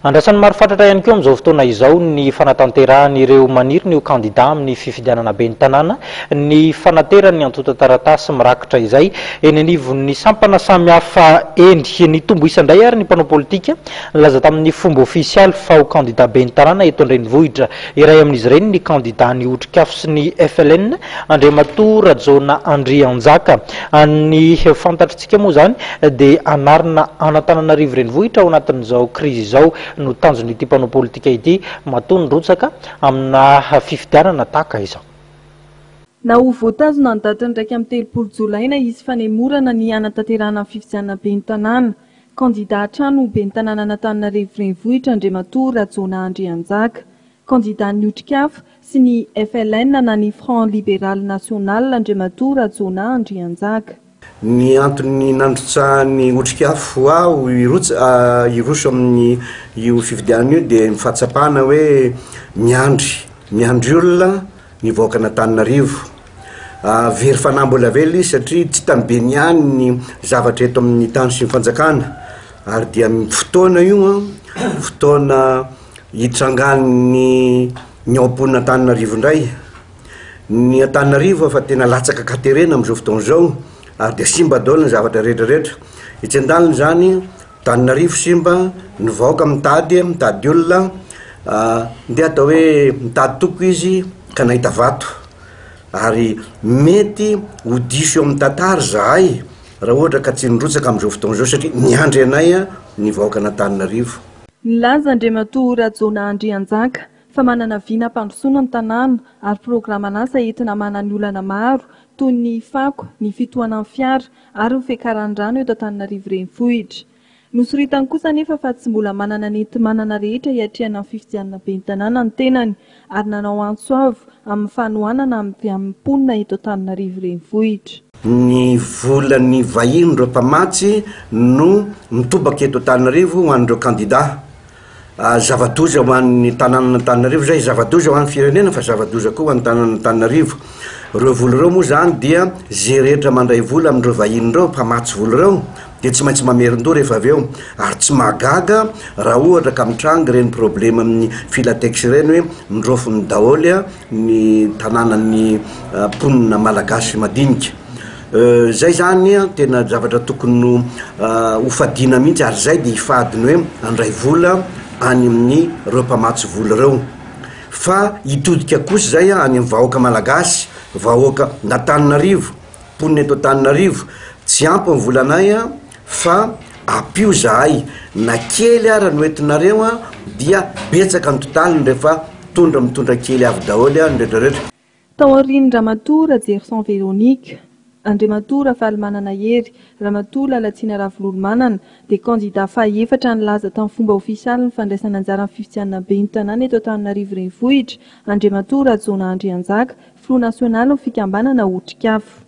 Andrasan'ny maro fatratra ihany koa amin'izao fotoana izao ny fanatanterahany maniry ny candidat amin'ny fifidianana be ny tanàna, ny fanaterany antota taratasy mirakitra izay eny anivon'ny sampana samihafa endry ny tombo isandray ary ny mpanao politika laza tamin'ny fomba ofisialy fa ho candidat be ny tanàna eto an-drenivohitra. Iray amin'izy ireny ny candidat ny Otrikafo sy ny FLN Andriamatoa Rajona Andrianjaka. Ny fantatritsika moa zany dia anarina Antananarivo renivohitra ao anatin'izao krizy izao no tanjony ity mpanao politika ity matony rotsaka amina fifidianana tahaka izao. Na ho voatazona ny datany 3 Jolaina izy fanemorana ny anatanterahana fifidianana be ny tanàna. Candidat trano be ny tanàna Antananarivo renivohitra Andriamatoa Rajona Andrianjaka. Candidat ny Otrikafo sy ny FLN na ny Front Libéral National Andriamatoa Rajona Andrianjaka. Ny antony nandrotsa ny Otrikafo aho iroso amin'ny io fifidianana io dia mifahatsapana hoe miandry olona ny vahoaka Antananarivo. Very fanambola vely satria tsy tambe niany ny zavatra eto amin'ny tany sy ny fanjakana ary dia fotoana io fotoana hitrangan'ny amponina Antananarivo indray. Ny Antananarivo fa tena latsaka katerena amin'izao fotoana izao ary dia simba daholo ny zavatra rehetrarehetra. Etsy an-dalana zany Antananarivo simba ny vahoaka mitady olona ndeha atao hoe mitady toko izy ka nahita vato ary mety ho diso eo amin'ny tantara zahay raha ohatra ka tsy nrotsaka amin'izao fotoana izao satria niandry anay ny vahoaka Antananarivo. Nilaza Andriamatoa Rajona Andrianjaka fa manana vina mpandrosoana ny tanàna ary programan'asa entina manana olana maro toy ny fako, ny fitohanan'ny fiara ary ny fiakaran-drano eto Antananarivo renivohitra. Nosoritany kosa nefa fa tsy mbola manana nenti-manana rehetra hiatrehana ny fifidianana be ny tanàna ny tenany ary nanao antsoavo amin'ny fanohanana amin'ny mponina eto Antananarivo renivohitra. Ny volan'ny vahiny ireo mpamatsy no mitobaka eto Antananarivo ho an'ireo candidat. Zava-doza ho an'ny tanàna Antananarivo zay, zava-doza ho an'ny firenena fa zava-doza koa ho an'ny tanàna Antananarivo. Ireo vola ireo moa zany dia zay rehetra mandray vola amin'ireo vahiny ireo mpamatsy vola ireo dia tsy maintsy mamerin-doha rehefa avy eo ary tsy mahagaga raha ohatra ka mitranga ireny problema amin'ny filatex ireny hoe mindrofony daholy ny tanànan'ny mponina malagasy madinika. Zay zany tena zavatra tokony hofadiana mihitsy ary zay dia hifadiny hoe andray vola any amin'ny ireo mpamatsy vola ireo. Fa hitodika kosa zay any amin'ny vahoaka malagasy, vahoaka Antananarivo, mponina eto Antananarivo, tsy ampy ny volanay fa apio zahay na kely ara no entinareo dia betsaka ny totaliny rehefa mitondra kely avy daholy ny rehetrarehetra. Taoriny Ramatoa Rajerson Véronique, Andriamatoa Rafalimanana Hery, Ramatoa Lalatsina Ravololomanana dia candidat faha-efatra nilaza tamin'ny fomba ofisialy ny fandraisana anjara amin'ny fifidianana be ny tanàna eto Antananarivo renivohitra Andriamatoa Rajona Andrianjaka, Front National ny fikambanana Otrikafo.